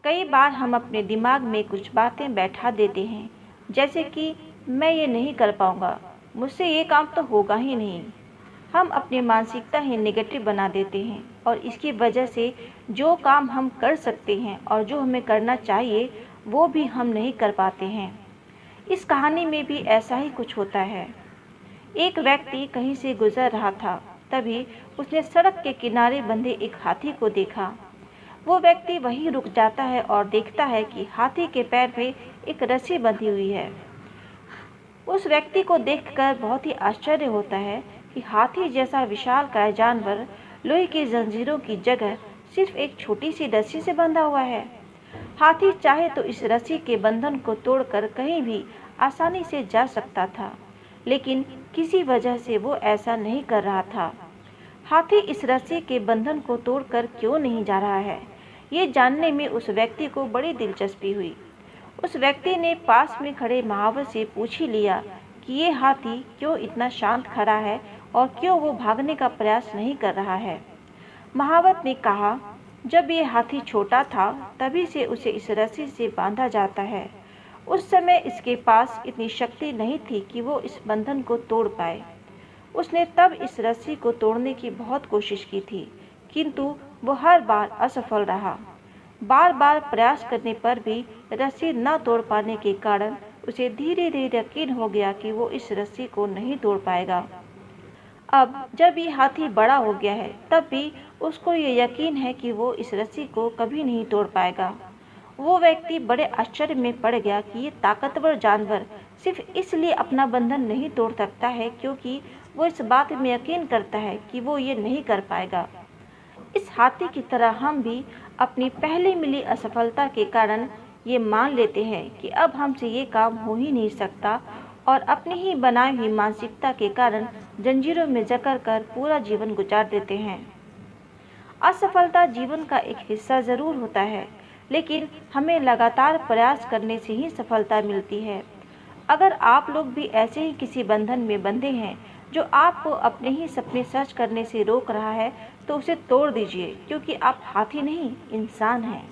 कई बार हम अपने दिमाग में कुछ बातें बैठा देते हैं, जैसे कि मैं ये नहीं कर पाऊंगा, मुझसे ये काम तो होगा ही नहीं। हम अपनी मानसिकता ही नेगेटिव बना देते हैं और इसकी वजह से जो काम हम कर सकते हैं और जो हमें करना चाहिए वो भी हम नहीं कर पाते हैं। इस कहानी में भी ऐसा ही कुछ होता है। एक व्यक्ति कहीं से गुजर रहा था, तभी उसने सड़क के किनारे बंधे एक हाथी को देखा। वो व्यक्ति वहीं रुक जाता है और देखता है कि हाथी के पैर में एक रस्सी बंधी हुई है। उस व्यक्ति को देखकर बहुत ही आश्चर्य होता है कि हाथी जैसा विशालकाय जानवर लोहे की जंजीरों की जगह सिर्फ एक छोटी सी रस्सी से बंधा हुआ है। हाथी चाहे तो इस रस्सी के बंधन को तोड़कर कहीं भी आसानी से जा सकता था, लेकिन किसी वजह से वो ऐसा नहीं कर रहा था। हाथी इस रस्सी के बंधन को तोड़कर क्यों नहीं जा रहा है, ये जानने में उस व्यक्ति को बड़ी दिलचस्पी हुई। उस व्यक्ति ने पास में खड़े महावत से पूछ ही लिया कि ये हाथी क्यों इतना शांत खड़ा है और क्यों वो भागने का प्रयास नहीं कर रहा है। महावत ने कहा, जब ये हाथी छोटा था तभी से उसे इस रस्सी से बांधा जाता है। उस समय इसके पास इतनी शक्ति नहीं थी कि वो इस बंधन को तोड़ पाए। उसने तब इस रस्सी को तोड़ने की बहुत कोशिश की थी, किंतु वो हर बार असफल रहा। बार बार प्रयास करने पर भी रस्सी न तोड़ पाने के कारण उसे धीरे धीरे यकीन हो गया कि वो इस रस्सी को नहीं तोड़ पाएगा। अब जब ये हाथी बड़ा हो गया है, तब भी उसको ये यकीन है कि वो इस रस्सी को कभी नहीं तोड़ पाएगा। वो व्यक्ति बड़े आश्चर्य में पड़ गया कि ये ताकतवर जानवर सिर्फ इसलिए अपना बंधन नहीं तोड़ सकता है क्योंकि वो इस बात में यकीन करता है कि वो ये नहीं कर पाएगा। इस हाथी की तरह हम भी अपनी पहले मिली असफलता के कारण ये मान लेते हैं कि अब हमसे ये काम हो ही नहीं सकता और अपनी ही बनाई हुई मानसिकता के कारण जंजीरों में जकड़ कर पूरा जीवन गुजार देते हैं। असफलता जीवन का एक हिस्सा जरूर होता है, लेकिन हमें लगातार प्रयास करने से ही सफलता मिलती है। अगर आप लोग भी ऐसे ही किसी बंधन में बंधे हैं जो आपको अपने ही सपने सच करने से रोक रहा है, तो उसे तोड़ दीजिए, क्योंकि आप हाथी नहीं, इंसान हैं।